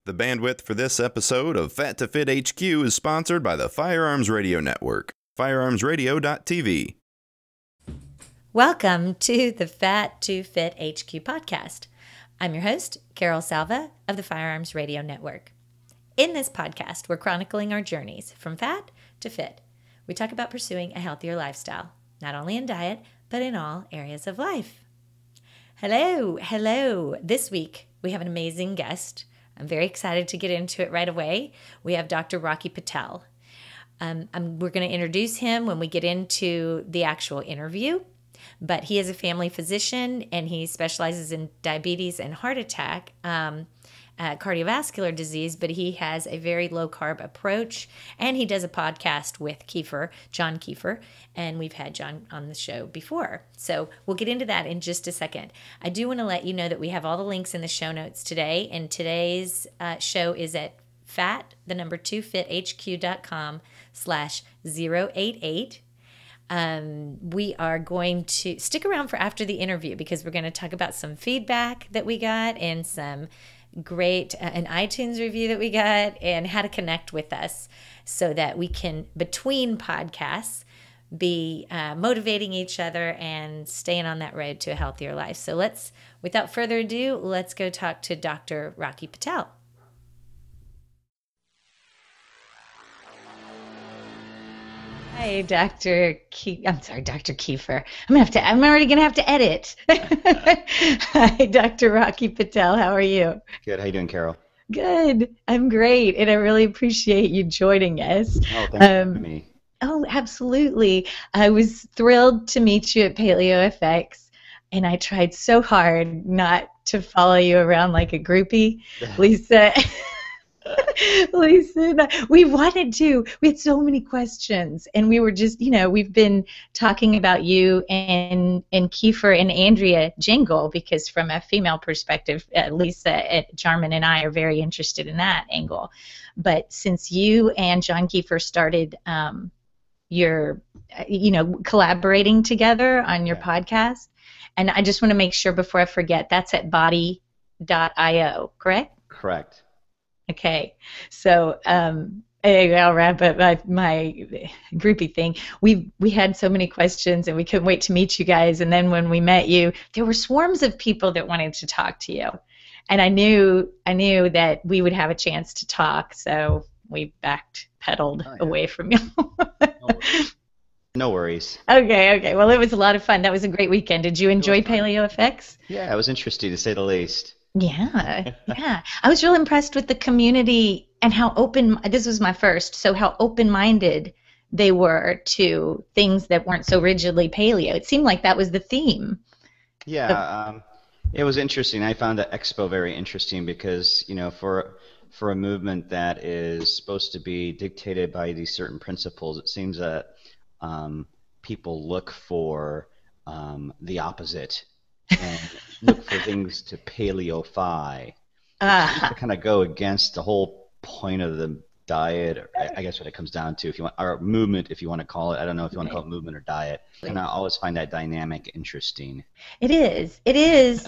The bandwidth for this episode of F2FHQ is sponsored by the Firearms Radio Network, firearmsradio.tv. Welcome to the F2FHQ podcast. I'm your host, Carol Salva of the Firearms Radio Network. In this podcast, we're chronicling our journeys from fat to fit. We talk about pursuing a healthier lifestyle, not only in diet, but in all areas of life. Hello. This week, we have an amazing guest. I'm very excited to get into it right away. We have Dr. Rocky Patel. We're going to introduce him when we get into the actual interview, but he is a family physician and he specializes in diabetes and heart attack, cardiovascular disease, but he has a very low-carb approach, and he does a podcast with John Kiefer, and we've had John on the show before. So we'll get into that in just a second. I do want to let you know that we have all the links in the show notes today, and today's show is at fat2fhq.com/088. We are going to stick around for after the interview because we're going to talk about some feedback that we got and some great an iTunes review that we got and how to connect with us so that we can, between podcasts, be motivating each other and staying on that road to a healthier life. So without further ado, let's go talk to Dr. Rocky Patel. Hi, Dr. Dr. Kiefer. I'm already gonna have to edit. Hi, Dr. Rocky Patel. How are you? Good. How you doing, Carol? Good. I'm great, and I really appreciate you joining us. Oh, thanks for having me. Oh, absolutely. I was thrilled to meet you at Paleo FX, and I tried so hard not to follow you around like a groupie. Lisa. Lisa, we wanted to. We had so many questions, and we were just, we've been talking about you and Kiefer and Andrea Jingle because from a female perspective, Lisa Jarman and I are very interested in that angle. But since you and John Kiefer started your, collaborating together on your podcast, and I just want to make sure before I forget, that's at body.io, correct? Correct. Okay, so I'll wrap up my groupie thing. We had so many questions, and we couldn't wait to meet you guys. And then when we met you, there were swarms of people that wanted to talk to you, and I knew that we would have a chance to talk. So we backpedaled away from you. No worries. Okay. Well, it was a lot of fun. That was a great weekend. Did you enjoy Paleo FX? Yeah, it was interesting to say the least. Yeah. I was real impressed with the community and how this was my first, so how open-minded they were to things that weren't so rigidly paleo. It seemed like that was the theme. Yeah, it was interesting. I found the expo very interesting because, for a movement that is supposed to be dictated by these certain principles, it seems that people look for the opposite. And look for things to paleofy. To kind of go against the whole point of the diet, or I guess what it comes down to, if you want, or movement, if you want to call it. I don't know if you want to call it movement or diet. And I always find that dynamic interesting. It is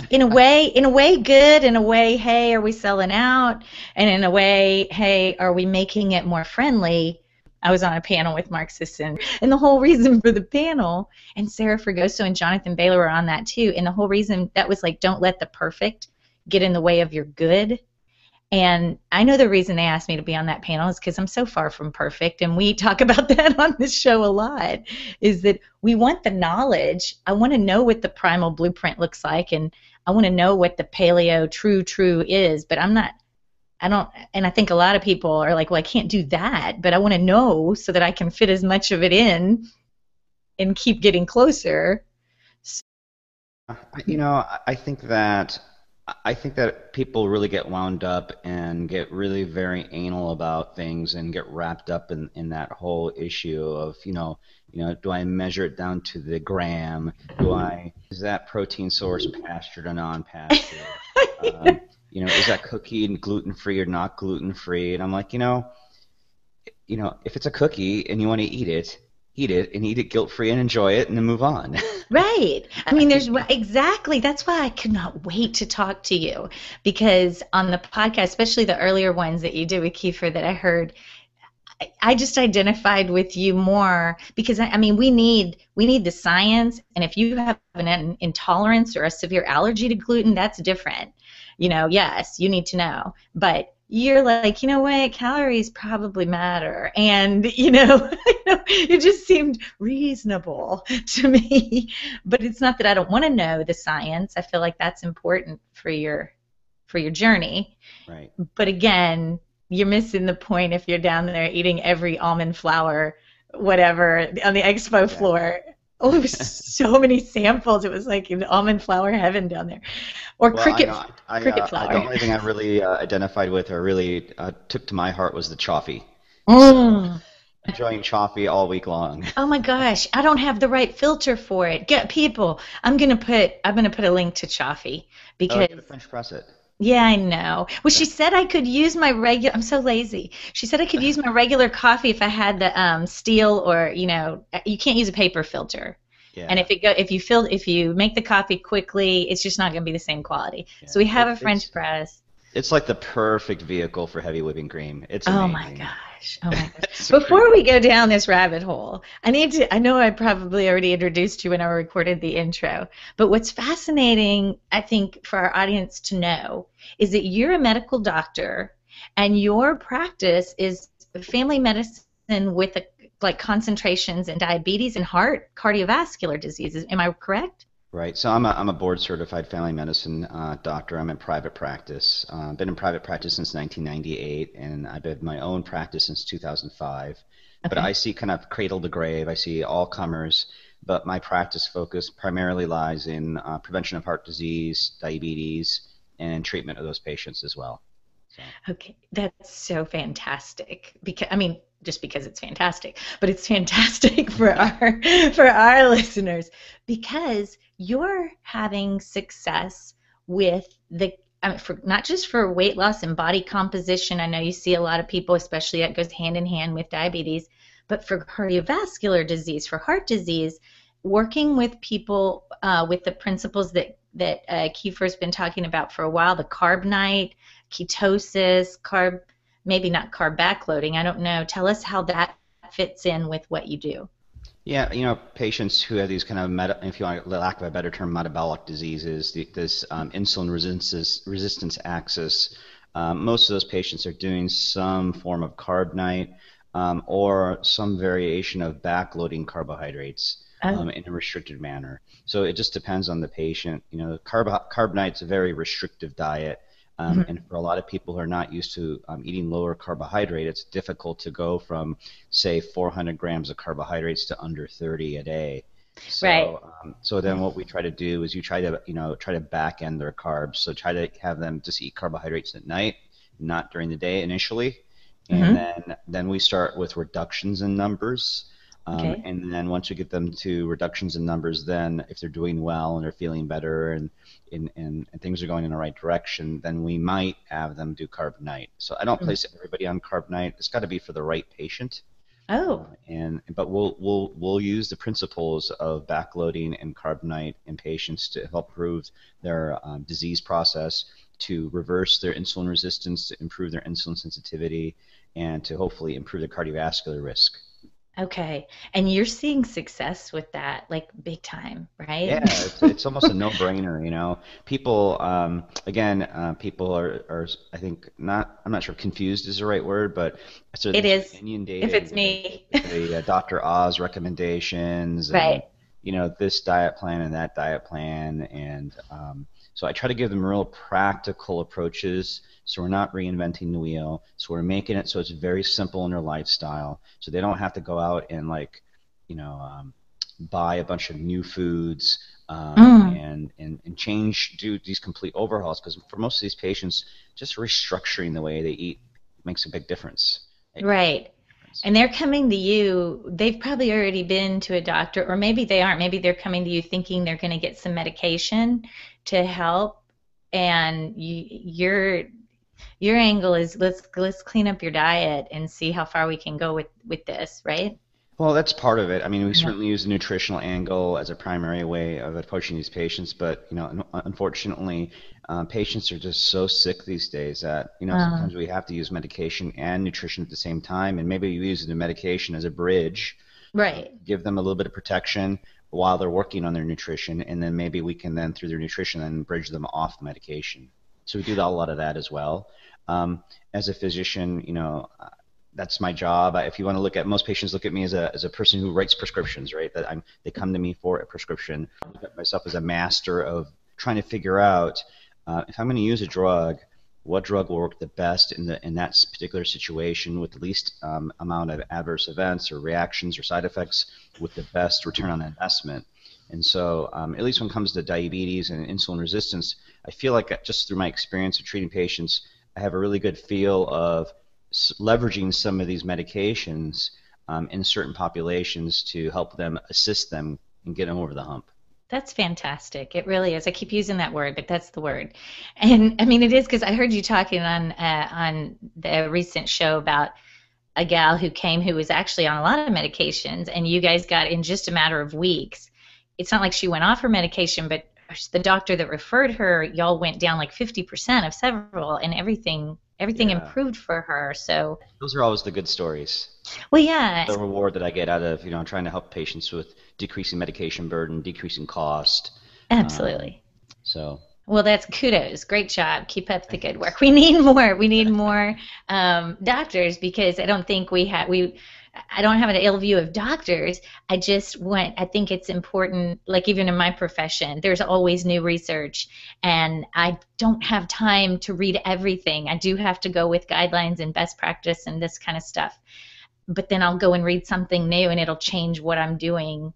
in a way good. In a way, hey, are we selling out? And in a way, hey, are we making it more friendly? I was on a panel with Mark Sisson, and the whole reason for the panel, and Sarah Fragoso and Jonathan Baylor were on that too, and the whole reason that was like, don't let the perfect get in the way of your good. And I know the reason they asked me to be on that panel is because I'm so far from perfect, and we talk about that on this show a lot, is that we want the knowledge. I want to know what the primal blueprint looks like, and I want to know what the paleo true is, but and I think a lot of people are like, well, I can't do that, but I want to know so that I can fit as much of it in and keep getting closer. I think that people really get wound up and get really very anal about things and get wrapped up in that whole issue of, do I measure it down to the gram? Is that protein source pastured or non-pastured? Is that cookie gluten-free or not gluten-free? And I'm like, if it's a cookie and you want to eat it, eat it and eat it guilt-free and enjoy it and then move on. Right. I mean, exactly. That's why I could not wait to talk to you, because on the podcast, especially the earlier ones that you did with Kiefer that I heard, I just identified with you more because I mean we need the science, and if you have an intolerance or a severe allergy to gluten, that's different. Yes, you need to know, but you're like, what, calories probably matter, and it just seemed reasonable to me. But it's not that I don't want to know the science. I feel like that's important for your journey. Right. But again, you're missing the point if you're down there eating every almond flour, whatever, on the expo floor. Oh, there was so many samples. It was like in almond flour heaven down there. Or cricket flour. The only thing I really identified with or really took to my heart was the chaffee. Mm. So, enjoying chaffee all week long. Oh my gosh, I don't have the right filter for it. Get people. I'm gonna put a link to chaffee because French press it. Yeah, I know. Well, she said I could use my regular. I'm so lazy. She said I could use my regular coffee if I had the steel, or you can't use a paper filter. Yeah. And if you make the coffee quickly, it's just not going to be the same quality. Yeah. So we have a French press. It's like the perfect vehicle for heavy whipping cream. It's amazing. Oh my gosh. Before we go down this rabbit hole, I know I probably already introduced you when I recorded the intro, but what's fascinating, I think, for our audience to know is that you're a medical doctor and your practice is family medicine with concentrations in diabetes and heart, cardiovascular diseases. Am I correct? Right. So I'm a board-certified family medicine doctor. I'm in private practice. Been in private practice since 1998, and I've been in my own practice since 2005. Okay. But I see kind of cradle to grave. I see all comers, but my practice focus primarily lies in prevention of heart disease, diabetes, and treatment of those patients as well. So. Okay, that's so fantastic. Just because it's fantastic, but it's fantastic for our listeners because you're having success with not just for weight loss and body composition. I know you see a lot of people, especially that goes hand in hand with diabetes, but for cardiovascular disease, for heart disease, working with people with the principles that Kiefer's been talking about for a while, the Carbnite, ketosis, maybe not carb backloading. I don't know. Tell us how that fits in with what you do. Yeah, patients who have these kind of, if you want, lack of a better term, metabolic diseases, this insulin resistance axis, most of those patients are doing some form of Carbnite or some variation of backloading carbohydrates in a restricted manner. So it just depends on the patient. Carbonite's a very restrictive diet. And for a lot of people who are not used to eating lower carbohydrate, it's difficult to go from, say, 400 grams of carbohydrates to under 30 a day. So, right. So then what we try to do is you try to back end their carbs. So try to have them just eat carbohydrates at night, not during the day initially. And then we start with reductions in numbers. Okay. And then once we get them to reductions in numbers, then if they're doing well and they're feeling better and things are going in the right direction, then we might have them do Carbonite. So I don't place everybody on Carbonite. It's got to be for the right patient. Oh. But we'll use the principles of backloading and Carbonite in patients to help improve their disease process, to reverse their insulin resistance, to improve their insulin sensitivity, and to hopefully improve their cardiovascular risk. Okay, and you're seeing success with that, like big time, right? Yeah, it's almost a no-brainer, People, people are, I think, I'm not sure confused is the right word, but it is, inundated if it's me. The Dr. Oz recommendations, right. And, this diet plan and that diet plan, and so I try to give them real practical approaches. So we're not reinventing the wheel. So we're making it so it's very simple in their lifestyle. So they don't have to go out and buy a bunch of new foods and do these complete overhauls. Because for most of these patients, just restructuring the way they eat makes a big difference. Right. And they're coming to you. They've probably already been to a doctor, or maybe they aren't. Maybe they're coming to you thinking they're going to get some medication to help, and your angle is let's clean up your diet and see how far we can go with this, right? Well, that's part of it. I mean, we certainly use the nutritional angle as a primary way of approaching these patients, but unfortunately, patients are just so sick these days that Uh, sometimes we have to use medication and nutrition at the same time, and maybe we use the medication as a bridge, right. give them a little bit of protection while they're working on their nutrition, and then maybe we can then through their nutrition then bridge them off the medication. So we do a lot of that as well. As a physician, that's my job. If you want to look at, most patients look at me as a person who writes prescriptions, right? They come to me for a prescription. I look at myself as a master of trying to figure out if I'm going to use a drug, what drug will work the best in that particular situation with the least amount of adverse events or reactions or side effects with the best return on investment. And so, at least when it comes to diabetes and insulin resistance, I feel like just through my experience of treating patients, I have a really good feel of leveraging some of these medications in certain populations to help them, assist them, and get them over the hump. That's fantastic. It really is. I keep using that word, but that's the word. And I mean, it is because I heard you talking on the recent show about a gal who came who was actually on a lot of medications, and you guys got in just a matter of weeks. It's not like she went off her medication, but the doctor that referred her, y'all went down like 50% of several, and everything Yeah, improved for her. So, those are always the good stories. well, yeah, The reward that I get out of trying to help patients with decreasing medication burden, decreasing cost. Um, absolutely. so Well, that's kudos. Great job. Keep up the good work. We need more. We need more doctors because I don't think I don't have an ill view of doctors. I think it's important, like even in my profession, there's always new research, and I don't have time to read everything. I do have to go with guidelines and best practice and this kind of stuff. But then I'll go and read something new, and it'll change what I'm doing.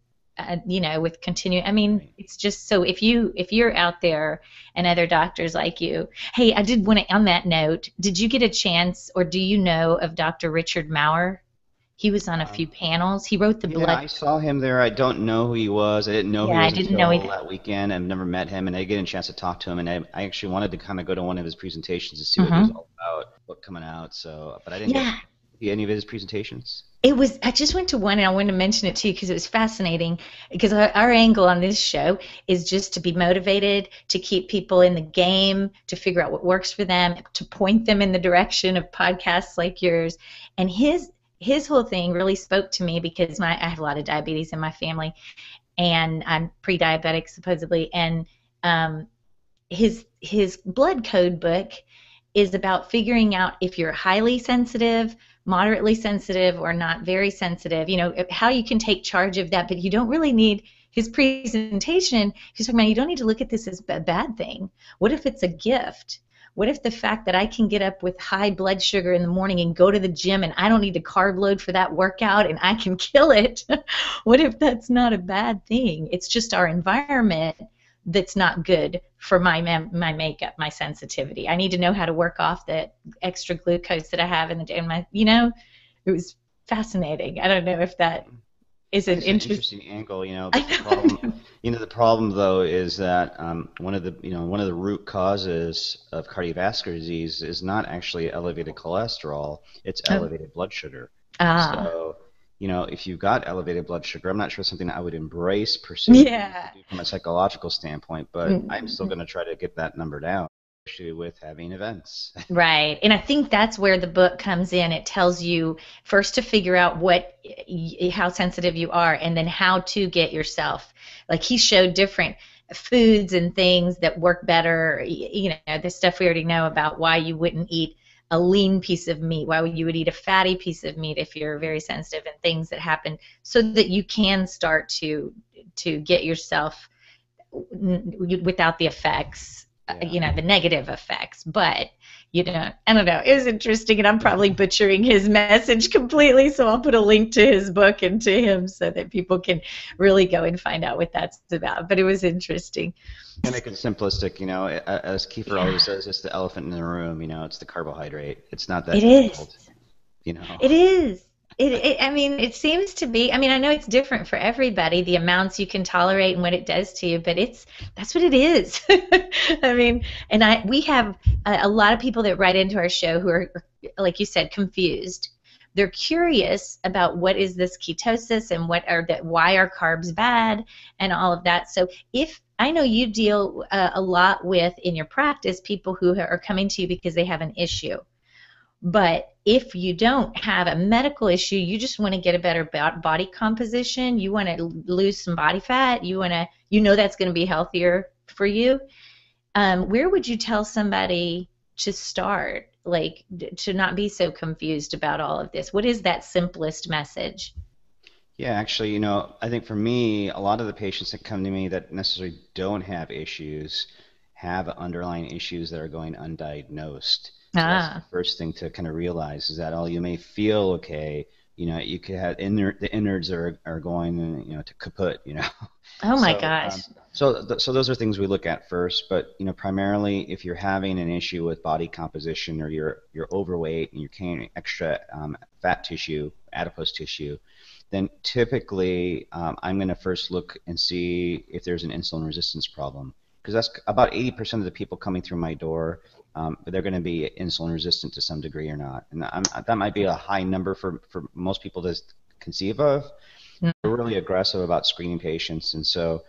With continue. I mean, right. it's just so if you're out there and other doctors like you. Hey, I did want to on that note. Did you get a chance, or do you know of Dr. Richard Maurer? He was on a few Um, panels. He wrote the yeah, blood. I saw him there. I don't know who he was. I didn't know who Yeah, he I was didn't know until he. that weekend. I've never met him, and I didn't get a chance to talk to him. And I actually wanted to kind of go to one of his presentations to see what he was Hmm. all about, what coming out. So, but I didn't get Yeah, to see any of his presentations. it was. I just went to one, and I wanted to mention it to you because it was fascinating. Because our angle on this show is just to be motivated, to keep people in the game, to figure out what works for them, to point them in the direction of podcasts like yours. And his whole thing really spoke to me because I have a lot of diabetes in my family, and I'm pre-diabetic supposedly. And um, his blood code book is about figuring out if you're highly sensitive, moderately sensitive, or not very sensitive. How you can take charge of that, but you don't really need his presentation. He's talking about you don't need to look at this as a bad thing. What if it's a gift? What if the fact that I can get up with high blood sugar in the morning and go to the gym and I don't need to carb load for that workout and I can kill it? What if that's not a bad thing? It's just our environment that's not good for my makeup, my sensitivity. I need to know how to work off the extra glucose that I have in the day. It was fascinating. I don't know if that is an It's an interest. interesting angle, I but the problem, the problem though is that one of the root causes of cardiovascular disease is not actually elevated cholesterol, it's Oh, elevated blood sugar. ah, So, if you've got elevated blood sugar, I'm not sure it's something that I would embrace per se to yeah. do from a psychological standpoint, but I'm still Mm, going to try to get that number down, especially with having events. right. And I think that's where the book comes in. It tells you first to figure out how sensitive you are, and then how to get yourself. Like he showed different foods and things that work better. The stuff we already know about why you wouldn't eat a lean piece of meat, why you would eat a fatty piece of meat if you're very sensitive, and things that happen so that you can start to get yourself without the effects, Yeah. the negative effects. But I don't know. It was interesting, and I'm probably butchering his message completely. So I'll put a link to his book and to him so that people can really go and find out what that's about. But it was interesting. To make it simplistic, as Kiefer Yeah, always says, it's the elephant in the room, it's the carbohydrate. It's not that it is. difficult, you know. It is. I mean, it seems to be. I mean, I know it's different for everybody, the amounts you can tolerate and what it does to you, but that's what it is. I mean, we have a lot of people that write into our show who are, like you said, confused they're curious about what is this ketosis and why are carbs bad and all of that. So if I know you deal a lot with, in your practice, people who are coming to you because they have an issue. But if you don't have a medical issue, you just want to get a better body composition, you want to lose some body fat, you know that's going to be healthier for you, where would you tell somebody to start, like to not be so confused about all of this? What is that simplest message? Yeah, actually, you know, I think for me, a lot of the patients that come to me that necessarily don't have issues have underlying issues that are going undiagnosed. So that's the first thing to kind of realize, is that all you may feel okay, you know, you could have the innards are going, you know, to kaput, you know. Oh my gosh. So those are things we look at first, but you know, primarily if you're having an issue with body composition, or you're overweight and you're carrying extra fat tissue, adipose tissue, then typically I'm going to first look and see if there's an insulin resistance problem, because that's about 80% of the people coming through my door. They're going to be insulin resistant to some degree or not, and that might be a high number for most people to conceive of. We're really aggressive about screening patients, and so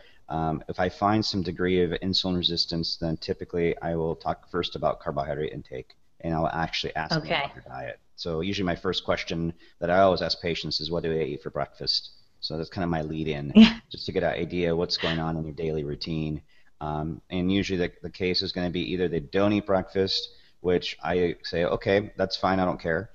if I find some degree of insulin resistance, then typically I will talk first about carbohydrate intake, and I'll actually ask them about their diet. So usually my first question that I always ask patients is, what do they eat for breakfast? So that's kind of my lead-in, just to get an idea what's going on in their daily routine. And usually the case is going to be either they don't eat breakfast, which I say, okay, that's fine, I don't care,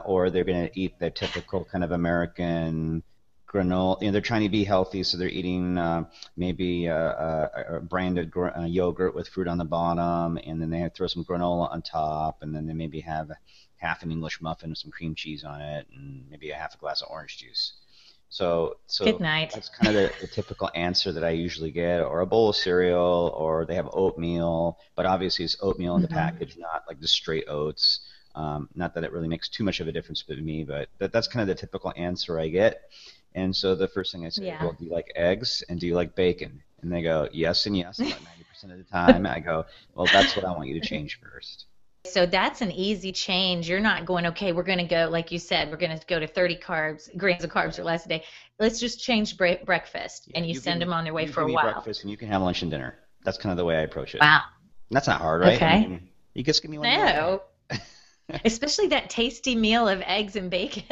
or they're going to eat the typical kind of American granola. You know, they're trying to be healthy, so they're eating maybe a branded yogurt with fruit on the bottom, and then they throw some granola on top, and then they maybe have half an English muffin with some cream cheese on it, and maybe a half a glass of orange juice. So Good night. That's kind of the typical answer that I usually get, or a bowl of cereal, or they have oatmeal, but obviously it's oatmeal in the package, not like the straight oats. Not that it really makes too much of a difference to me, but that's kind of the typical answer I get. And so the first thing I say, well, do you like eggs and do you like bacon? And they go, yes and yes, about 90% of the time. I go, well, that's what I want you to change first. So that's an easy change. You're not going, okay, we're going to go, like you said, we're going to go to 30 grams of carbs or less a day. Let's just change breakfast, and you send them on their way for a while. You give me breakfast, and you can have lunch and dinner. That's kind of the way I approach it. Wow. And that's not hard, right? Okay. I mean, you just give me one. No. Especially that tasty meal of eggs and bacon.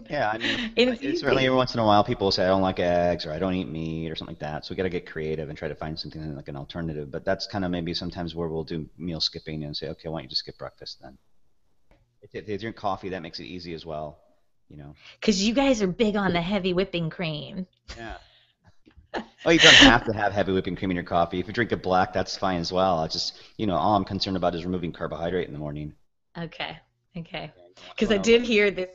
Yeah, I mean, it's certainly every once in a while people will say, I don't like eggs, or I don't eat meat, or something like that. So we got to get creative and try to find something like an alternative. But that's kind of maybe sometimes where we'll do meal skipping and say, okay, why don't you just skip breakfast then? If they drink coffee, that makes it easy as well, you know. Because you guys are big on the heavy whipping cream. Yeah. Oh, you don't have to have heavy whipping cream in your coffee. If you drink it black, that's fine as well. It's just, you know, all I'm concerned about is removing carbohydrate in the morning. Okay. Because I did hear this.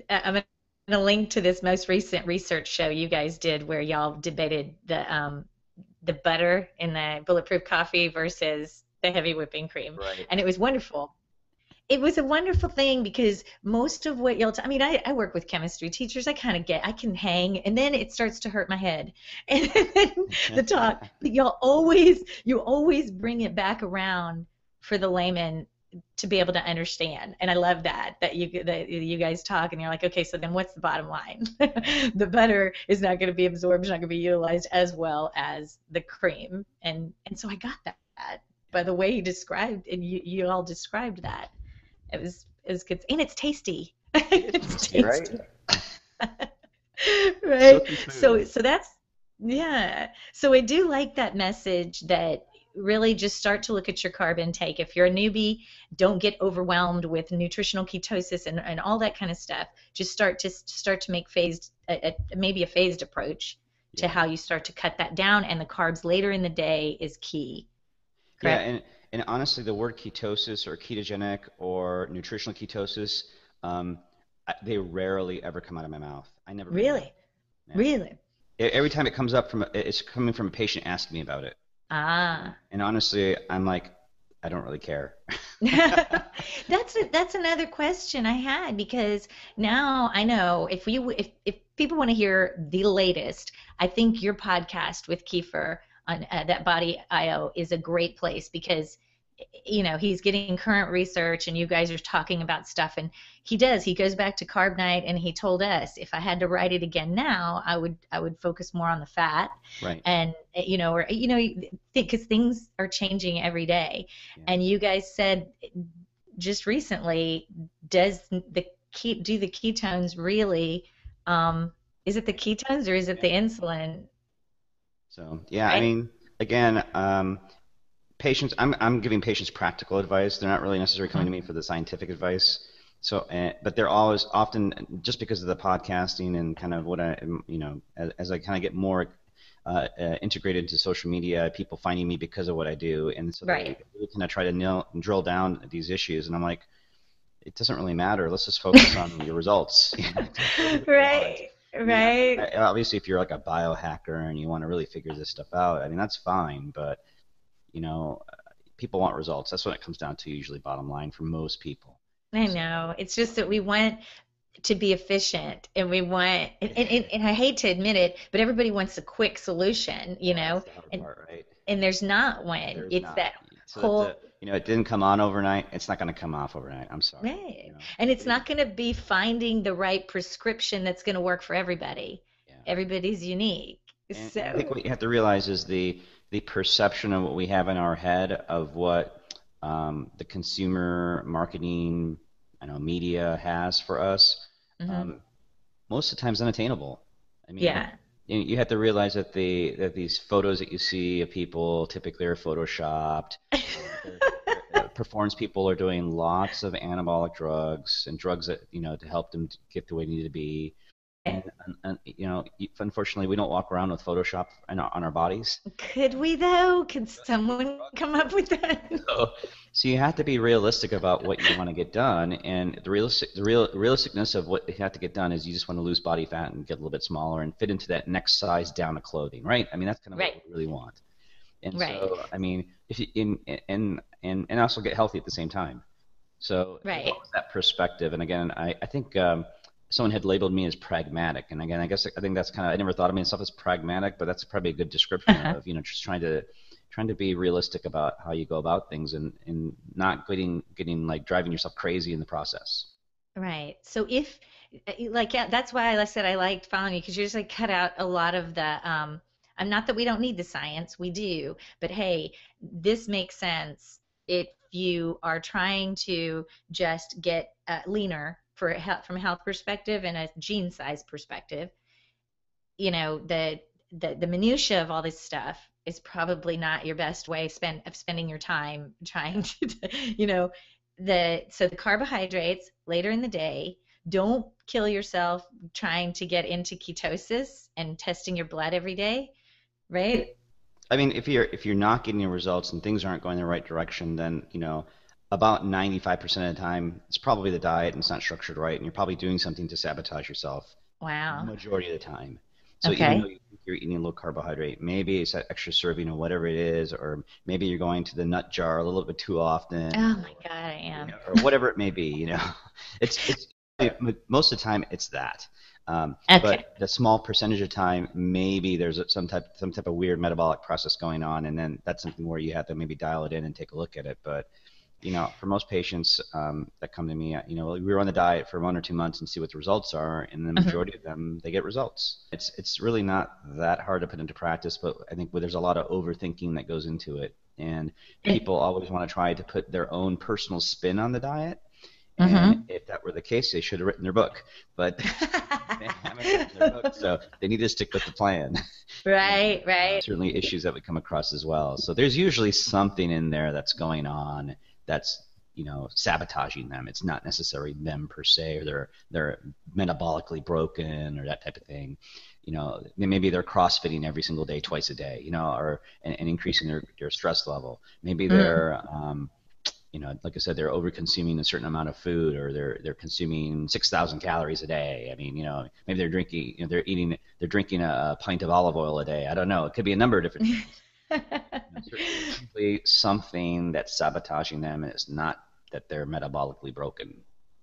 I'm going to link to this most recent research show you guys did, where y'all debated the butter in the bulletproof coffee versus the heavy whipping cream, right. And it was wonderful. It was a wonderful thing, because most of what y'all I mean, I work with chemistry teachers. I can hang, and then it starts to hurt my head, and then the talk. But you always bring it back around for the layman to be able to understand. And I love that you guys talk and you're like, okay, so then what's the bottom line? The butter is not going to be absorbed, it's not going to be utilized as well as the cream. And so I got that by the way you described, and you all described that. It was good, and it's tasty. It's tasty. Right? Right. So that's, yeah. So I do like that message, that really just start to look at your carb intake. If you're a newbie, don't get overwhelmed with nutritional ketosis and all that kind of stuff. Just start to make maybe a phased approach to how you start to cut that down, and the carbs later in the day is key. Correct? Yeah, and honestly, the word ketosis or ketogenic or nutritional ketosis, they rarely ever come out of my mouth. I never really. Every time it comes up it's coming from a patient asking me about it. And honestly, I'm like, I don't really care. That's another question I had, because now I know if people want to hear the latest, I think your podcast with Kiefer on that Body IO is a great place, because he's getting current research and you guys are talking about stuff, and he goes back to Carbnite, and he told us if I had to write it again now, I would focus more on the fat. Right. And because things are changing every day. Yeah. And you guys said just recently, do the ketones really, is it the ketones or is it the insulin? So yeah, Right? I mean, again, patients, I'm giving patients practical advice. They're not really necessarily coming to me for the scientific advice. So, but they're always often, just because of the podcasting and kind of what as I kind of get more integrated into social media, people finding me because of what I do, and so Right. they really kind of try to drill down these issues, and I'm like, it doesn't really matter. Let's just focus on your results. Right. I mean, Right. obviously, if you're like a biohacker and you want to really figure this stuff out, I mean, that's fine, but people want results. That's what it comes down to, usually, bottom line, for most people. I know. It's just that we want to be efficient, and we want, and I hate to admit it, but everybody wants a quick solution, That's the hard and part, right? and there's not one. There's It's not. that So whole, it didn't come on overnight. It's not going to come off overnight. I'm sorry. right. And it's not going to be finding the right prescription that's going to work for everybody. Yeah. Everybody's unique. And So, I think what you have to realize is the perception of what we have in our head of what the consumer marketing, media has for us. mhm. Most of the time is unattainable. I mean, Yeah. you have to realize that these photos that you see of people typically are photoshopped. Performance people are doing lots of anabolic drugs and drugs that to help them get to where they need to be. And unfortunately, we don't walk around with Photoshop on our bodies. Could we though? Could someone come up with that? So you have to be realistic about what you want to get done, and the realisticness of what you have to get done is you just want to lose body fat and get a little bit smaller and fit into that next size down of clothing, right? I mean, that's kind of Right. what we really want. And Right. so, I mean, if you and also get healthy at the same time. So Right. what was that perspective? And again, I think someone had labeled me as pragmatic, and again, I think that's kind of, I never thought of myself as pragmatic, but that's probably a good description of just trying to be realistic about how you go about things, and not getting like driving yourself crazy in the process. Right. So if, yeah, that's why I said I liked following you, because you're just like cut out a lot of the, I'm not that we don't need the science, we do, but hey, this makes sense if you are trying to just get from a health perspective and a gene size perspective. The minutia of all this stuff is probably not your best way of spending your time trying to, so the carbohydrates later in the day. Don't kill yourself trying to get into ketosis and testing your blood every day, right? I mean, if you're not getting your results and things aren't going the right direction, then about 95% of the time it's probably the diet and it's not structured right, and you're probably doing something to sabotage yourself. Wow. Majority of the time. So Okay. even though you think you're eating low carbohydrate, maybe it's that extra serving of whatever it is, or maybe you're going to the nut jar a little bit too often. Oh my God, I am. Or whatever it may be. It's most of the time it's that. Okay. But the small percentage of time, maybe there's some type of weird metabolic process going on, and then that's something where you have to maybe dial it in and take a look at it. But for most patients that come to me, we run the diet for 1 or 2 months and see what the results are, and the majority of them, they get results. It's really not that hard to put into practice, but I think there's a lot of overthinking that goes into it, and people always want to try to put their own personal spin on the diet. And if that were the case, they should have written their book, but they haven't written their book, so they need to stick with the plan. Right. Certainly issues that we come across as well. So there's usually something in there that's going on that's sabotaging them. It's not necessarily them per se, or they're metabolically broken or that type of thing. Maybe they're crossfitting every single day, twice a day, or and increasing their stress level. Maybe they're like I said, they're over-consuming a certain amount of food, or they're consuming 6,000 calories a day. I mean, maybe they're drinking, they're drinking a pint of olive oil a day. I don't know. It could be a number of different things. Certainly something that's sabotaging them, and it's not that they're metabolically broken.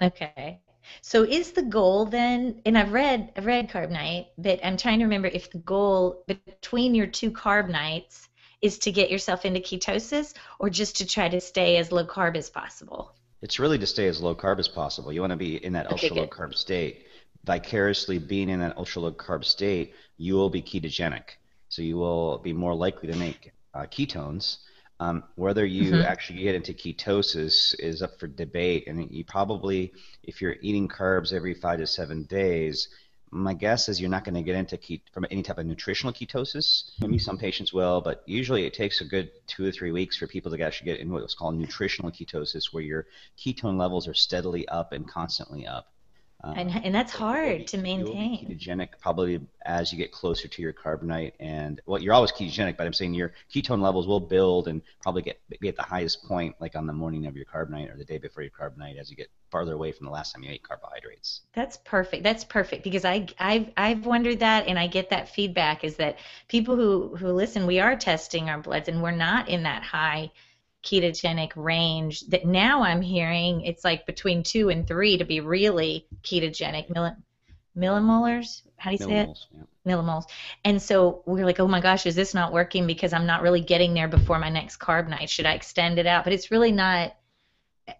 Okay. So is the goal then, and I've read Carbonite, but I'm trying to remember if the goal between your two Carbonites is to get yourself into ketosis, or just to try to stay as low carb as possible? It's really to stay as low carb as possible. You want to be in that Okay, ultra low good. carb state. Vicariously being in that ultra low carb state, you will be ketogenic. So you will be more likely to make ketones. Whether you Hmm. actually get into ketosis is up for debate. And you probably, if you're eating carbs every 5 to 7 days, my guess is you're not going to get into from any type of nutritional ketosis. Maybe some patients will, but usually it takes a good 2 or 3 weeks for people to actually get in what's called nutritional ketosis, where your ketone levels are steadily up and constantly up. And that's But hard to you will be maintain. ketogenic probably as you get closer to your carbonite, and well, you're always ketogenic, but I'm saying your ketone levels will build and probably be at the highest point, like on the morning of your carbonite or the day before your carbonite, as you get farther away from the last time you ate carbohydrates. That's perfect. That's perfect because I've wondered that, and I get that feedback is that people who listen, we are testing our bloods and we're not in that high ketogenic range. That now I'm hearing it's like between 2 and 3 to be really ketogenic. Millimolars? How do you say it? Millimoles, yeah. Millimoles. And so we're like, oh my gosh, is this not working because I'm not really getting there before my next carb night? Should I extend it out? But it's really not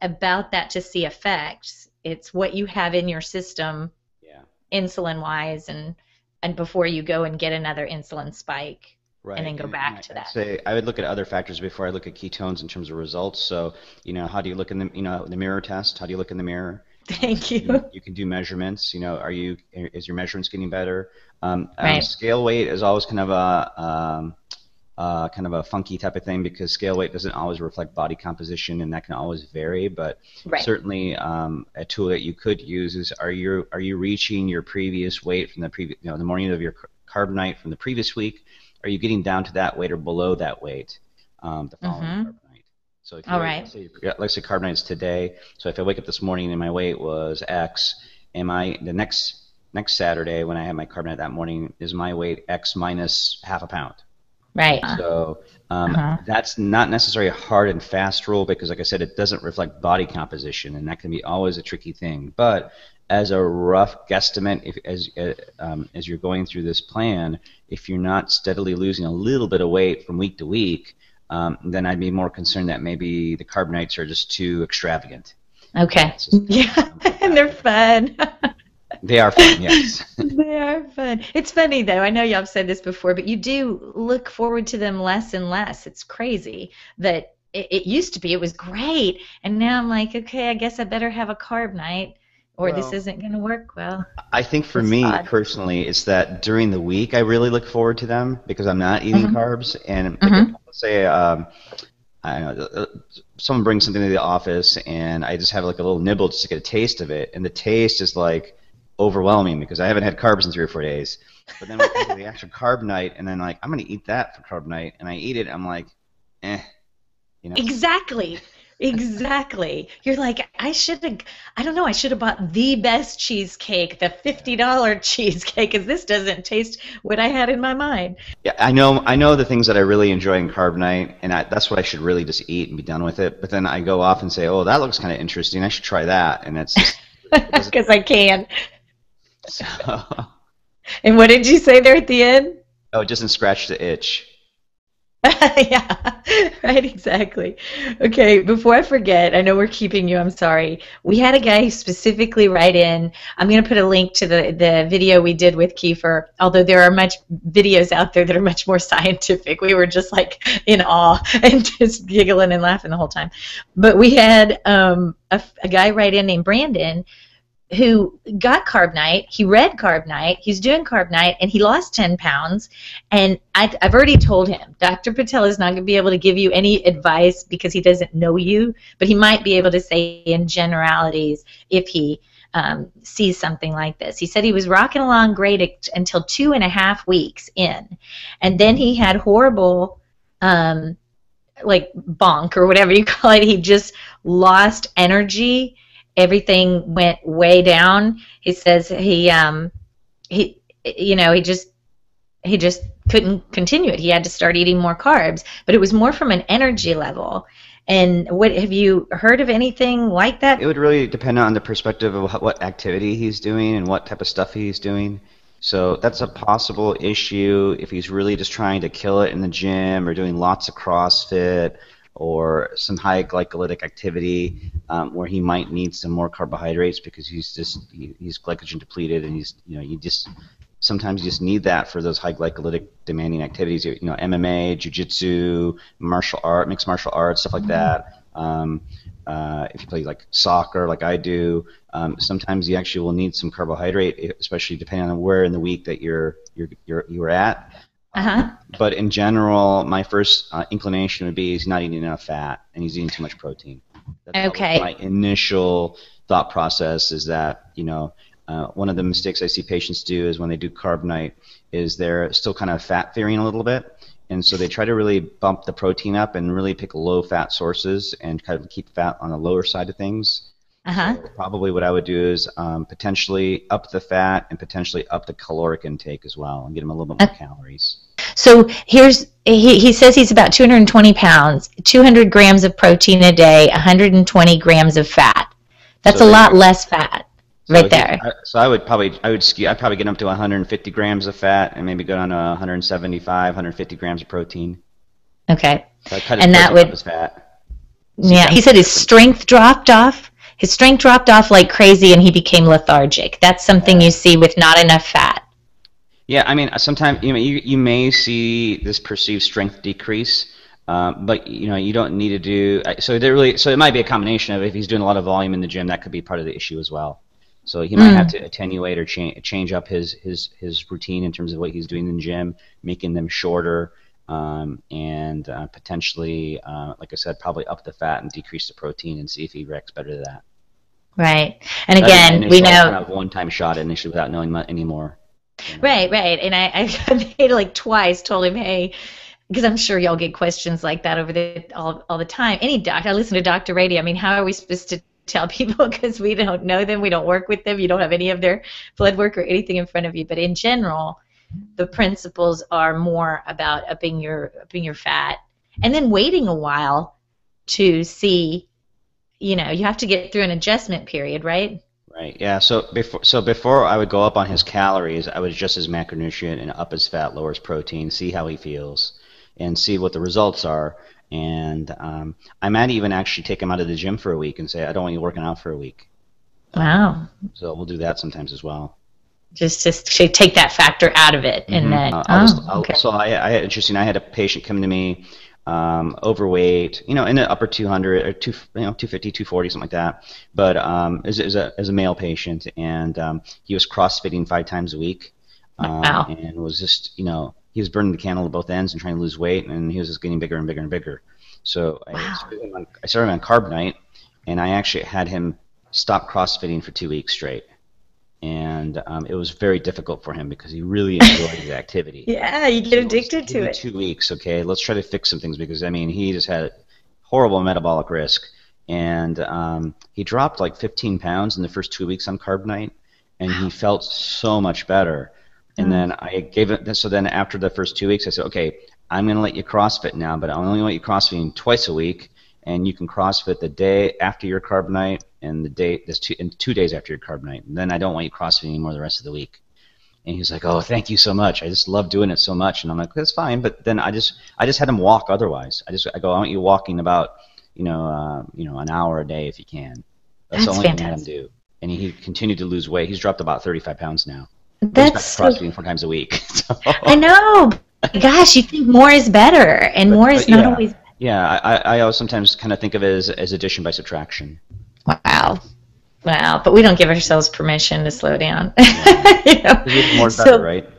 about that to see effects. It's what you have in your system, Yeah. insulin wise, and before you go and get another insulin spike and Right, then go and back to I'd that. say I would look at other factors before I look at ketones in terms of results. So, how do you look in the mirror test? How do you look in the mirror? Thank You you. you can do measurements. Is your measurements getting better? Right. Scale weight is always kind of a funky type of thing because scale weight doesn't always reflect body composition, and that can always vary. But Right. certainly, a tool that you could use is are you reaching your previous weight from the previous the morning of your carb night from the previous week? Are you getting down to that weight or below that weight the following Mm-hmm. carb night? So if All you right. let's say carb night is today. So if I wake up this morning and my weight was X, am I the next Saturday when I have my carb night that morning, is my weight X minus half a pound? Right. So Uh-huh. that's not necessarily a hard and fast rule because, like I said, it doesn't reflect body composition, and that can be always a tricky thing. But as a rough guesstimate, as you're going through this plan, if you're not steadily losing a little bit of weight from week to week, then I'd be more concerned that maybe the carbonites are just too extravagant. Okay. It's just Yeah. come And back. they're fun. They are fun, yes. They are fun. It's funny though. I know y'all have said this before, but you do look forward to them less and less. It's crazy that it used to be. It was great, and now I'm like, okay, I guess I better have a carb night, or this Well, isn't going to work well. I think for It's me odd. personally, it's that during the week I really look forward to them because I'm not eating Hmm. carbs. And like, Hmm. let's say I don't know, someone brings something to the office and I just have like a little nibble just to get a taste of it, and the taste is like overwhelming because I haven't had carbs in 3 or 4 days. But then when I get to the actual carb night, and then like I'm gonna eat that for carb night, and I eat it, I'm like, eh, you know. Exactly. Exactly. You're like, I don't know, I should have bought the best cheesecake, the $50 cheesecake, because this doesn't taste what I had in my mind. Yeah, I know the things that I really enjoy in carbonite, and that's what I should really just eat and be done with it. But then I go off and say, oh, that looks kind of interesting. I should try that, and it's just it doesn't. Because I can. So, And what did you say there at the end? oh, it doesn't scratch the itch. Yeah, right, exactly. Okay, before I forget, I know we're keeping you, I'm sorry. We had a guy specifically write in. I'm going to put a link to the video we did with Kiefer, although there are much videos out there that are much more scientific. We were just like in awe and just giggling and laughing the whole time. But we had a guy write in named Brandon who got Carbnite. He read Carbnite. He's doing Carbnite, and he lost 10 pounds. And I've already told him, Dr. Patel is not going to be able to give you any advice because he doesn't know you, but he might be able to say in generalities if he sees something like this. He said he was rocking along great until 2.5 weeks in, and then he had horrible like bonk or whatever you call it. He just lost energy. Everything went way down. He says he just couldn't continue it. He had to start eating more carbs, but it was more from an energy level. And what have you heard of anything like that? It would really depend on the perspective of what activity he's doing and what type of stuff he's doing. So that's a possible issue if he's really just trying to kill it in the gym or doing lots of CrossFit or some high glycolytic activity where he might need some more carbohydrates because he's glycogen depleted and sometimes you just need that for those high glycolytic demanding activities. MMA, jiu-jitsu, mixed martial arts, stuff like that. If you play like soccer, like I do, sometimes you actually will need some carbohydrate, especially depending on where in the week that you're at. But in general, my first inclination would be he's not eating enough fat and he's eating too much protein. That's Okay. my initial thought process is that, one of the mistakes I see patients do is when they do Carbonite is they're still kind of fat fearing a little bit. And so they try to really bump the protein up and really pick low-fat sources and kind of keep fat on the lower side of things. So probably what I would do is potentially up the fat and potentially up the caloric intake as well and get him a little bit more calories. So he says he's about 220 pounds, 200 grams of protein a day, 120 grams of fat. That's a lot less fat right there. So I'd probably get him up to 150 grams of fat and maybe go down to 175, 150 grams of protein. Okay. So I cut his protein off his fat. Yeah, he said his strength dropped off. His strength dropped off like crazy and he became lethargic. That's something you see with not enough fat. Yeah, I mean, sometimes you may see this perceived strength decrease, but you don't need to do so. So it might be a combination of if he's doing a lot of volume in the gym, that could be part of the issue as well. So he might have to attenuate or change up his routine in terms of what he's doing in the gym, making them shorter, and potentially, like I said, probably up the fat and decrease the protein and see if he reacts better to that. Right, and again, we know kind of one-time shot initially without knowing any more. Right, and I made like twice, told him, hey, because I'm sure y'all get questions like that all the time. Any doctor, I listen to Doctor Radio. I mean, how are we supposed to tell people because we don't know them, we don't work with them, you don't have any of their blood work or anything in front of you. But in general, the principles are more about upping your fat and then waiting a while to see, you have to get through an adjustment period, right? Right. Yeah. So before I would go up on his calories, I would adjust his macronutrient and up his fat, lower his protein, see how he feels, and see what the results are. And I might even actually take him out of the gym for a week and say, I don't want you working out for a week. Wow. So we'll do that sometimes as well. Just take that factor out of it, and then. Okay. So I had a patient come to me, overweight, in the upper 200 or 250, 240, something like that. But as a male patient, and he was CrossFitting 5 times a week, and was just he was burning the candle at both ends and trying to lose weight, and he was just getting bigger and bigger and bigger. So I started him on Carbonite, and I actually had him stop CrossFitting for 2 weeks straight. And it was very difficult for him because he really enjoyed the activity. Yeah, you get addicted to it. 2 weeks, okay, let's try to fix some things because, he just had horrible metabolic risk. And he dropped like 15 pounds in the first 2 weeks on Carbonite, and he felt so much better. And then I gave it, so then after the first 2 weeks, I said, okay, I'm going to let you CrossFit now, but I only want you CrossFitting twice a week, and you can CrossFit the day after your Carbonite and and 2 days after your Carbonite. And then I don't want you CrossFitting anymore the rest of the week. And he's like, oh, thank you so much. I just love doing it so much. And I'm like, that's fine. But then I just had him walk otherwise. I go, I want you walking about, an hour a day if you can. That's the only thing I had him do. And he continued to lose weight. He's dropped about 35 pounds now. That's CrossFitting 4 times a week. So. I know. Gosh, you think more is better, and more is not always. Yeah, I always sometimes kind of think of it as addition by subtraction. Wow. But we don't give ourselves permission to slow down. More better, right?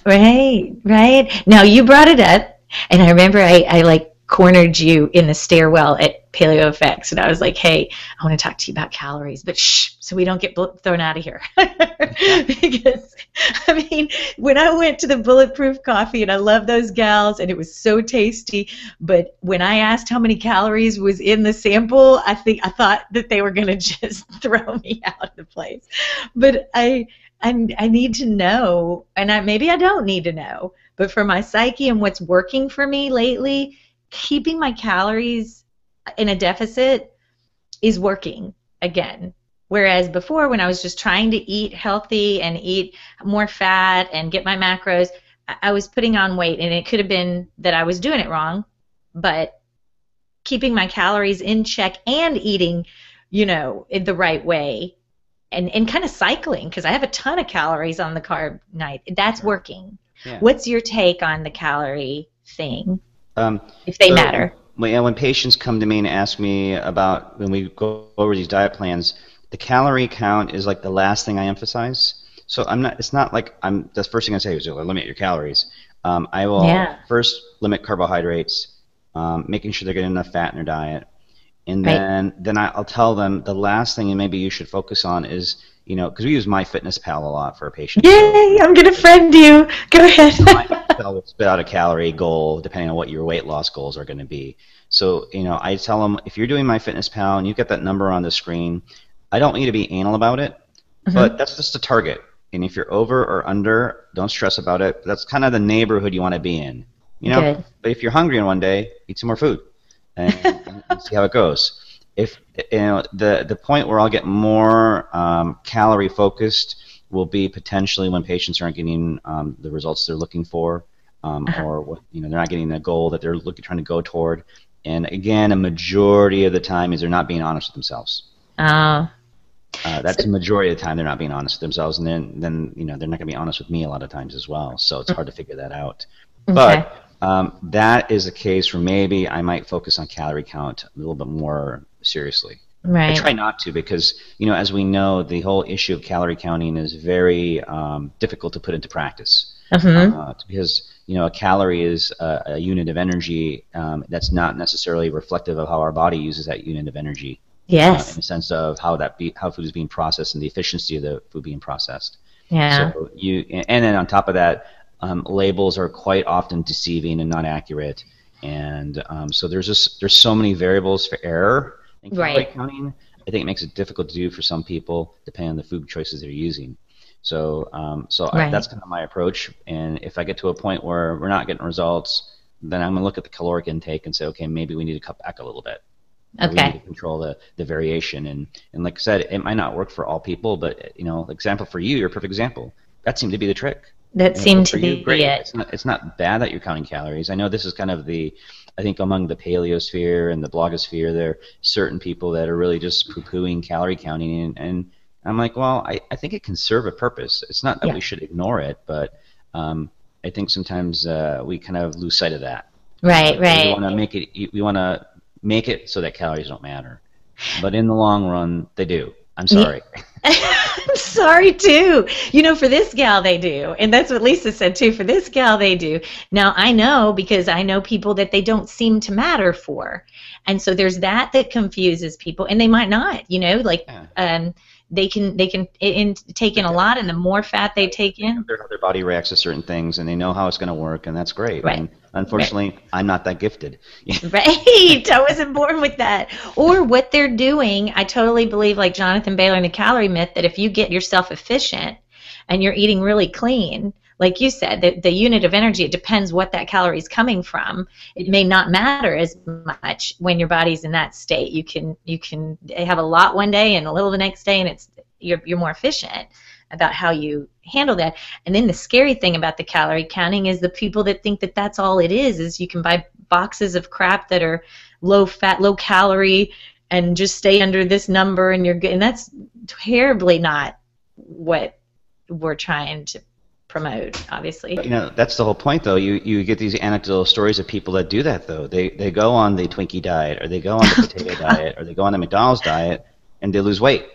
Right. Now, you brought it up, and I remember I cornered you in the stairwell at Paleo FX, and I was like, hey, I want to talk to you about calories, but shh, so we don't get thrown out of here. Because, when I went to the Bulletproof Coffee, and I love those gals, and it was so tasty, but when I asked how many calories was in the sample, I thought that they were going to just throw me out of the place. But I need to know, and maybe I don't need to know, but for my psyche and what's working for me lately, keeping my calories in a deficit is working again. Whereas before, when I was just trying to eat healthy and eat more fat and get my macros, I was putting on weight, and it could have been that I was doing it wrong, but keeping my calories in check and eating, in the right way, and kind of cycling, because I have a ton of calories on the Carbnite. That's working. Yeah. What's your take on the calorie thing, if they matter? When patients come to me and ask me about, when we go over these diet plans, the calorie count is like the last thing I emphasize. So it's not like the first thing I say is limit your calories. I will first limit carbohydrates, making sure they're getting enough fat in their diet. And then I'll tell them the last thing maybe you should focus on is, because we use MyFitnessPal a lot for our patients. Yay, I'm going to friend you. Go ahead. MyFitnessPal will spit out a calorie goal depending on what your weight loss goals are going to be. So, I tell them, if you're doing MyFitnessPal and you get that number on the screen, I don't want you to be anal about it, but that's just a target. And if you're over or under, don't stress about it. That's kind of the neighborhood you want to be in. But if you're hungry in one day, eat some more food and see how it goes. If the point where I'll get more calorie focused will be potentially when patients aren't getting the results they're looking for, or they're not getting the goal that they're trying to go toward. And again, a majority of the time is they're not being honest with themselves. That's a majority of the time they're not being honest with themselves, and then they're not going to be honest with me a lot of times as well. So it's hard to figure that out. Okay. But that is a case where maybe I might focus on calorie count a little bit more seriously. Right. I try not to, because as we know, the whole issue of calorie counting is very difficult to put into practice. Because a calorie is a unit of energy that's not necessarily reflective of how our body uses that unit of energy. Yes. In the sense of how food is being processed and the efficiency of the food being processed. Yeah. So and then on top of that, labels are quite often deceiving and not accurate, and so there's so many variables for error in calorie counting. I think it makes it difficult to do for some people, depending on the food choices they're using. So that's kind of my approach. And if I get to a point where we're not getting results, then I'm going to look at the caloric intake and say, okay, maybe we need to cut back a little bit. We need to control the variation, and like I said, it might not work for all people, but example for you, you're a perfect example. That seemed to be the trick. That seemed to be it. It's not bad that you're counting calories. I know this is kind of I think among the paleo sphere and the blogosphere, there are certain people that are really just poo-pooing calorie counting, and I'm like, well, I think it can serve a purpose. It's not that we should ignore it, but I think sometimes we kind of lose sight of that. Right. We want to make it. We want to make it so that calories don't matter, but in the long run, they do. I'm sorry. I'm sorry too. For this gal they do, and that's what Lisa said too. For this gal they do. Now I know, because I know people that they don't seem to matter for, and so there's that confuses people, and they might not. They can take in a lot, and the more fat they take in, their body reacts to certain things, and they know how it's going to work, and that's great. Right. And unfortunately, I'm not that gifted. Right. I wasn't born with that. Or what they're doing, I totally believe, like Jonathan Baylor in the calorie myth, that if you get yourself efficient and you're eating really clean, like you said, the unit of energy, it depends what that calorie is coming from. It may not matter as much when your body's in that state. You can have a lot one day and a little the next day, and you're more efficient about how you handle that. And then the scary thing about the calorie counting is the people that think that that's all it is you can buy boxes of crap that are low fat, low calorie, and just stay under this number, and you're good. And that's terribly not what we're trying to promote, obviously. That's the whole point, though. You get these anecdotal stories of people that do that, though. They go on the Twinkie diet, or they go on the potato diet, or they go on the McDonald's diet, and they lose weight.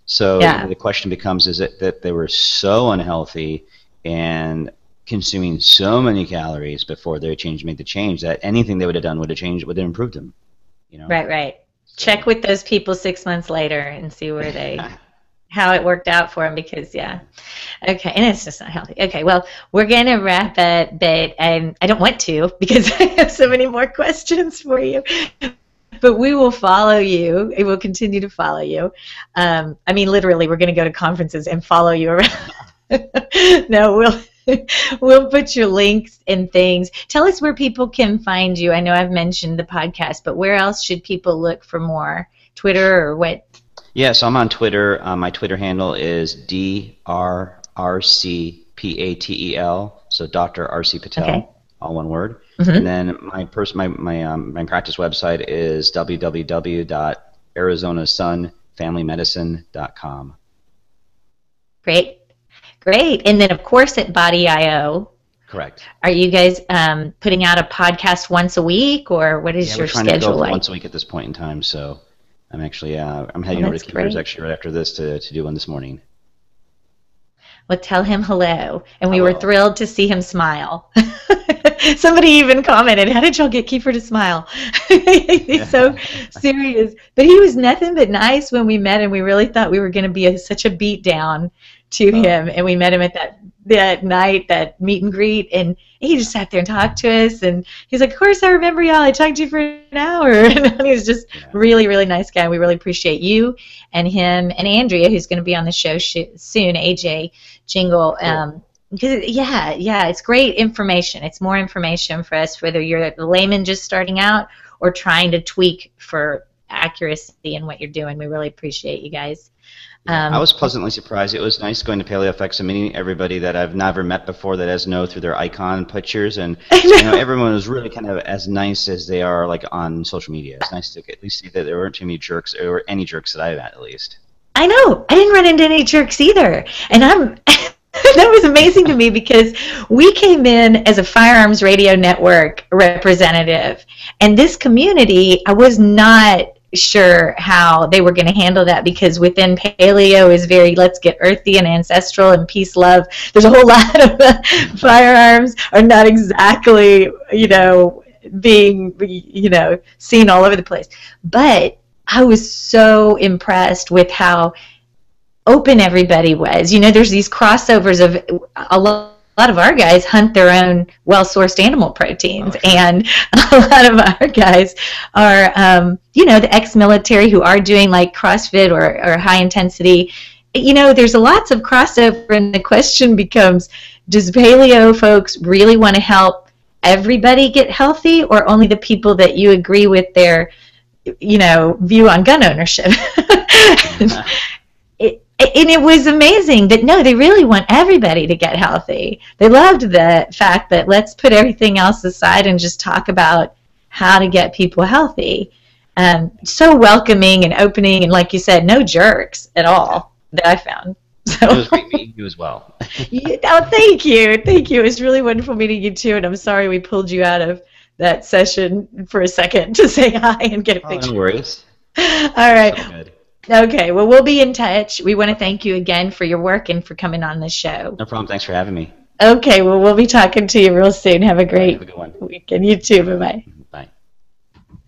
So the question becomes, is it that they were so unhealthy and consuming so many calories before they made the change, that anything they would have done would have improved them? Right. So, check with those people 6 months later and see where they... how it worked out for them, because okay, and it's just not healthy. Okay, well, we're gonna wrap it, but I don't want to, because I have so many more questions for you. But we will follow you. It will continue to follow you. Literally, we're gonna go to conferences and follow you around. No, we'll put your links and things. Tell us where people can find you. I know I've mentioned the podcast, but where else should people look for more? Twitter or what? Yeah, so I'm on Twitter. My Twitter handle is DRRCPATEL, so Dr. R.C. Patel, Okay. all one word. Mm-hmm. And then my practice website is www.arizonasunfamilymedicine.com. Great. Great. And then, of course, at Body.io, Correct. are you guys putting out a podcast once a week, or what is your schedule like? We're trying to go once a week at this point in time, so I'm actually I'm heading over to Keepers actually right after this to do one this morning. Well, tell him hello. And we Hello. were thrilled to see him smile. Somebody even commented, how did y'all get Kiefer to smile? He's so serious. But he was nothing but nice when we met, and we really thought we were going to be such a beat down to him. And we met him at that night, that meet and greet, and he just sat there and talked to us. And he's like, of course I remember y'all. I talked to you for an hour. And he was just really, really nice guy. We really appreciate you and him and Andrea, who's going to be on the show soon, AJ Jingle. Cool. Because it's great information. It's more information for us, whether you're a layman just starting out or trying to tweak for accuracy in what you're doing. We really appreciate you guys. I was pleasantly surprised. It was nice going to PaleoFX and meeting everybody that I've never met before that has through their icon pictures, and everyone was really kind of as nice as they are like on social media. It's nice to at least see that there weren't too many jerks, or any jerks that I've met at least. I know. I didn't run into any jerks either, and that was amazing to me because we came in as a Firearms Radio Network representative, and this community, I was not sure how they were going to handle that, because within Paleo is very, let's get earthy and ancestral and peace, love. There's a whole lot of firearms are not exactly, being, seen all over the place. But I was so impressed with how open everybody was. There's these crossovers of a lot of our guys hunt their own well-sourced animal proteins, and a lot of our guys are, the ex-military who are doing like CrossFit or high intensity. There's lots of crossover, and the question becomes, does Paleo folks really want to help everybody get healthy, or only the people that you agree with their, view on gun ownership? And it was amazing that, no, they really want everybody to get healthy. They loved the fact that let's put everything else aside and just talk about how to get people healthy. So welcoming and opening, and like you said, no jerks at all that I found. So, it was great meeting you as well. Thank you. Thank you. It was really wonderful meeting you too, and I'm sorry we pulled you out of that session for a second to say hi and get a picture. No worries. All right. So good. Okay, well, we'll be in touch. We want to thank you again for your work and for coming on the show. No problem. Thanks for having me. Okay, well, we'll be talking to you real soon. Have a great Have a good one. weekend. You too. Bye-bye. Bye. It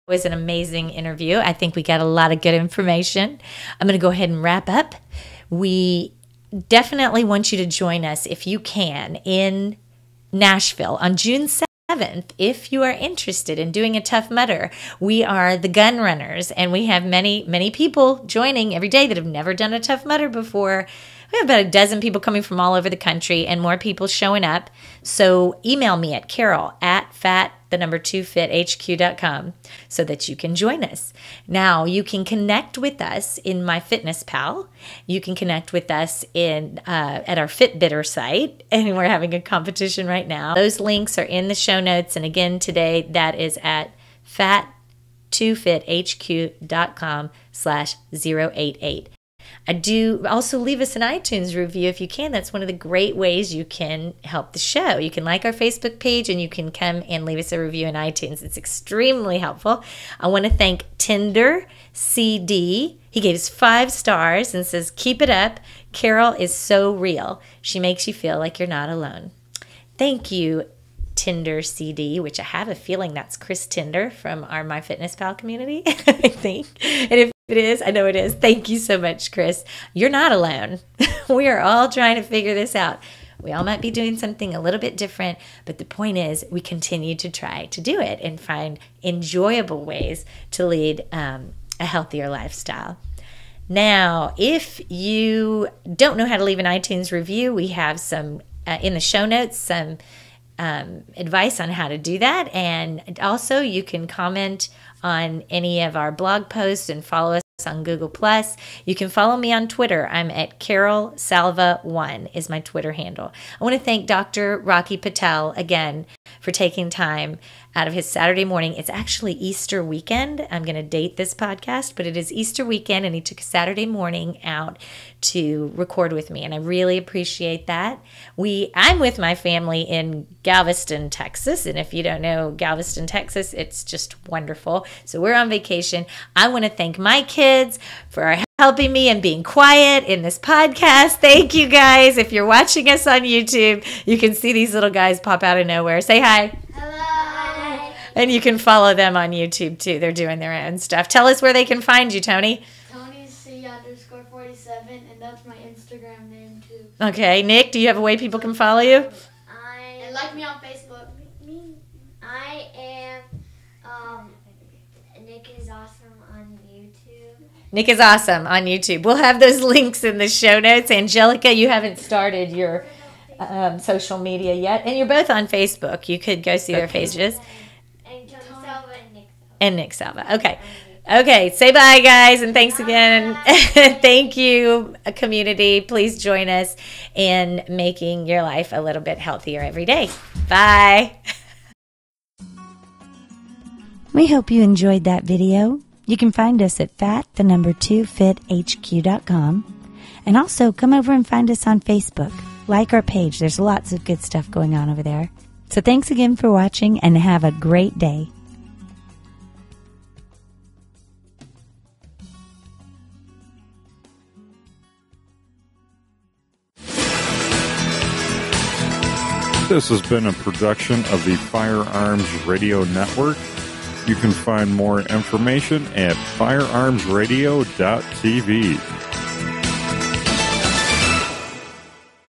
was an amazing interview. I think we got a lot of good information. I'm going to go ahead and wrap up. We definitely want you to join us, if you can, in Nashville on June 7th. If you are interested in doing a Tough Mudder. We are the Gun Runners, and we have many people joining every day that have never done a Tough Mudder before. We have about a dozen people coming from all over the country, and more people showing up. So email me at carol@2FHQ.com so that you can join us. Now, you can connect with us in MyFitnessPal. You can connect with us at our Fitbitter site, and we're having a competition right now. Those links are in the show notes, and again today, that is at fat2fithq.com/088. I do also leave us an iTunes review if you can. That's one of the great ways you can help the show. You can like our Facebook page, and you can come and leave us a review in iTunes. It's extremely helpful. I want to thank Tinder CD. He gave us 5 stars and says, "Keep it up. Carol is so real. She makes you feel like you're not alone." Thank you, Tinder CD, which I have a feeling that's Chris Tinder from our MyFitnessPal community, I think. And if it is, I know it is. Thank you so much, Chris. You're not alone. We are all trying to figure this out. We all might be doing something a little bit different, but the point is we continue to try to do it and find enjoyable ways to lead a healthier lifestyle. Now, if you don't know how to leave an iTunes review, we have some in the show notes, some advice on how to do that. And also you can comment on any of our blog posts and follow us on Google+. You can follow me on Twitter. I'm at Carol Salva1 is my Twitter handle. I want to thank Dr. Rocky Patel again for taking time out of his Saturday morning. It's actually Easter weekend. I'm going to date this podcast, but it is Easter weekend, and he took a Saturday morning out to record with me, and I really appreciate that. I'm with my family in Galveston, Texas, and if you don't know Galveston, Texas, it's just wonderful. So we're on vacation. I want to thank my kids for helping me and being quiet in this podcast. Thank you, guys. If you're watching us on YouTube, you can see these little guys pop out of nowhere. Say hi. Hello. And you can follow them on YouTube, too. They're doing their own stuff. Tell us where they can find you, Tony. TonyC_47, and that's my Instagram name, too. Okay. Nick, do you have a way people can follow you? And like me on Facebook. I am Nick is Awesome on YouTube. Nick is Awesome on YouTube. We'll have those links in the show notes. Angelica, you haven't started your social media yet. And you're both on Facebook. You could go see their pages. And Tony Salva and Nick Salva. And Nick Salva. Okay. Okay. Say bye, guys. And thanks again. Thank you, community. Please join us in making your life a little bit healthier every day. Bye. We hope you enjoyed that video. You can find us at F2FHQ.com. And also come over and find us on Facebook. Like our page. There's lots of good stuff going on over there. So thanks again for watching and have a great day. This has been a production of the Firearms Radio Network. You can find more information at firearmsradio.tv.